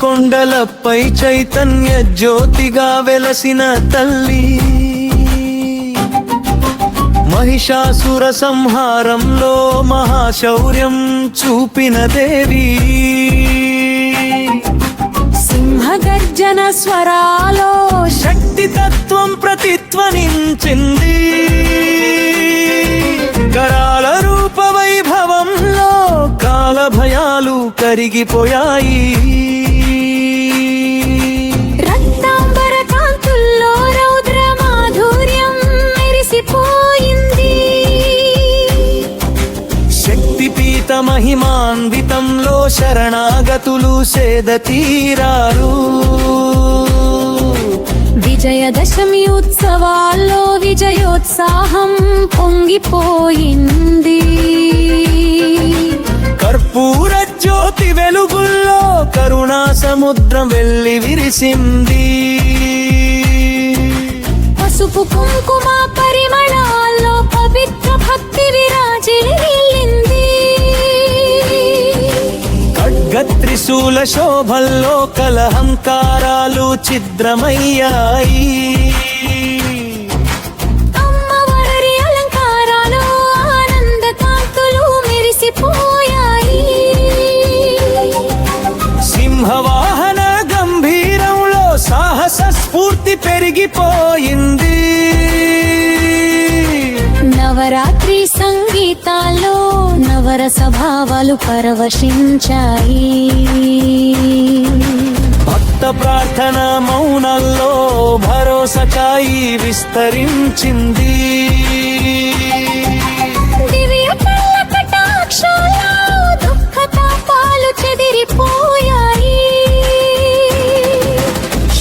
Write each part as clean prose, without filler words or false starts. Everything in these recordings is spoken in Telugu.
కొండలపై చైతన్య జ్యోతిగా వెలసిన తల్లి, మహిషాసుర సంహారంలో మహాశౌర్యం చూపిన దేవి, సింహగర్జన స్వరాలో శక్తి తత్వం ప్రతిధ్వనించింది, కరాల రూప వైభవంలో కాల భయాలు కరిగిపోయాయి, రక్తాంబర కాంతుల్లో రౌద్ర మాధుర్యం మెరిసిపోయింది, శక్తిపీఠ మహిమాన్వితంలో శరణాగతులు సేద తీరారు, విజయదశమి ఉత్సవాల్లో విజయోత్సాహం పొంగిపోయింది, కర్పూర జ్యోతి వెలుగుల్లో కరుణా సముద్రం వెళ్లి విరిసింది, పసుపు కుంకుమ పరిమళాల్లో పవిత్ర భక్తి విరాజిల్లింది, ఖడ్గత్రిశూల శోభల్లో కలహంకారాలు ఛిద్రమయ్యాయి, అమ్మవారి అలంకారాలు ఆనంద కాంతులు మెరిసిపోయాయి, సింహవాహన గంభీరంలో సాహస స్ఫూర్తి పెరిగిపోయింది, నవరాత్రి సంగీతాల్లో నవరస భావాలు పరవశించాయి, భక్త ప్రార్థన మౌనాల్లో భరోసా ఛాయి విస్తరించింది, దివ్య కళ్ళ కటాక్షాల్లో దుఃఖ తాపాలు చెదిరిపోయాయి,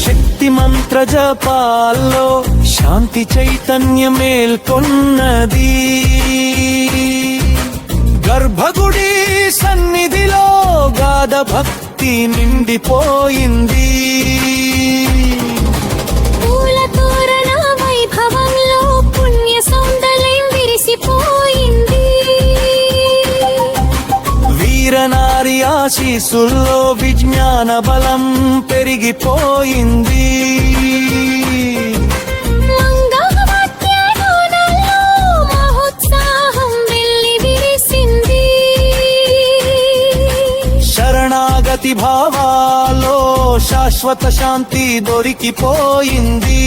శక్తి మంత్ర జపాల్లో శాంతి చైతన్యం మేల్కొన్నది, గర్భగుడి సన్నిధిలో గాఢ భక్తి నిండిపోయింది, పూల తోరణ వైభవంలో పుణ్య సౌందర్యం విరిసిపోయింది, వీరనారి ఆశీస్సుల్లో విజ్ఞాన బలం పెరిగిపోయింది, మంగళవాద్యగానాల్లో మహోత్సాహం వెల్లి విరిసింది, శరణాగతి భావాల్లో శాశ్వత శాంతి దొరికిపోయింది,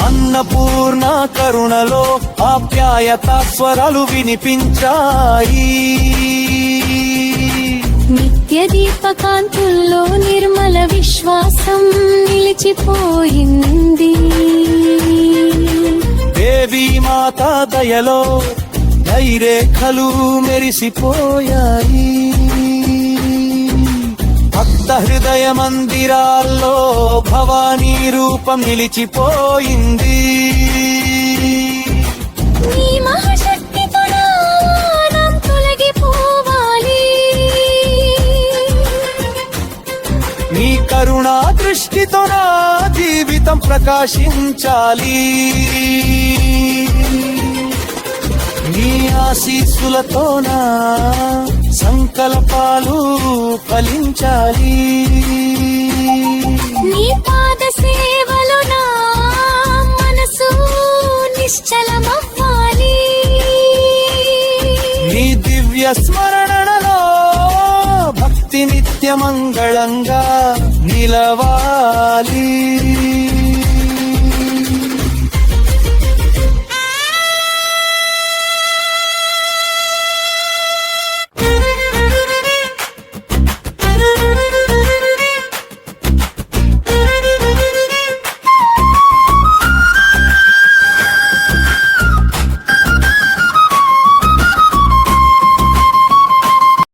అన్నపూర్ణ కరుణలో ఆప్యాయత స్వరాలు వినిపించాయి, నిత్య దీపకాంతుల్లో నిర్మల విశ్వాసం నిలిచిపోయింది, దేవీ మాతా దయలో ధైర్యఖలు మెరిసిపోయాయి, భక్త హృదయ మందిరాల్లో భవానీ రూపం నిలిచిపోయింది, నీ మహాశక్తితో నా అవమానం తొలగిపోవాలి, నీ కరుణా దృష్టితో నా జీవితం ప్రకాశించాలి, నీ ఆశీస్సులతో నా సంకల్పాలు ఫలించాలి, నీ పాద సేవలో నా మనసు నిశ్చలమవ్వాలి, నీ దివ్య స్మరణలో భక్తి నిత్యమంగళంగా నిలవాలి.